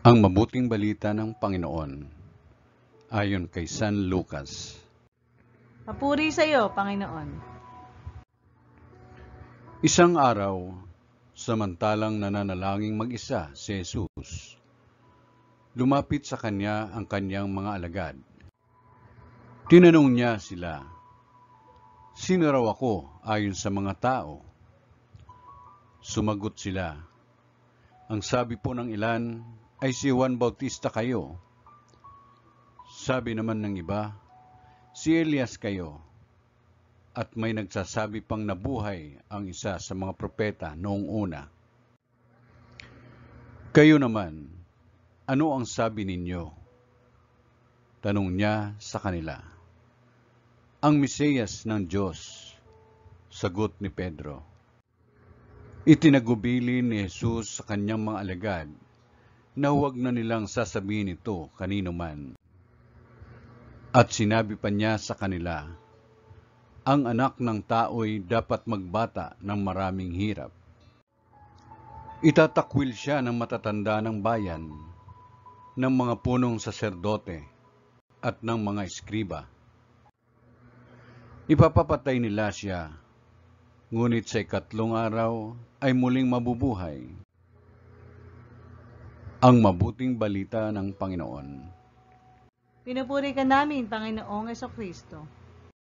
Ang mabuting balita ng Panginoon ayon kay San Lucas. Papuri sa iyo, Panginoon. Isang araw, samantalang nananalangin mag-isa si Jesus, lumapit sa kanya ang kanyang mga alagad. Tinanong niya sila, "Sino raw ako ayon sa mga tao?" Sumagot sila, "Ang sabi po ng ilan ay si Juan Bautista kayo. Sabi naman ng iba, si Elias kayo. At may nagsasabi pang nabuhay ang isa sa mga propeta noong una. Kayo naman, ano ang sabi ninyo?" Tanong niya sa kanila. "Ang Mesiyas ng Diyos," sagot ni Pedro. Itinagubili ni Jesus sa kanyang mga alagad na huwag na nilang sasabihin ito kanino man. At sinabi pa niya sa kanila, ang anak ng tao'y dapat magbata ng maraming hirap. Itatakwil siya ng matatanda ng bayan, ng mga punong saserdote, at ng mga eskriba. Ipapapatay nila siya, ngunit sa ikatlong araw ay muling mabubuhay. Ang mabuting balita ng Panginoon. Pinupuri ka namin, Panginoong Jesucristo.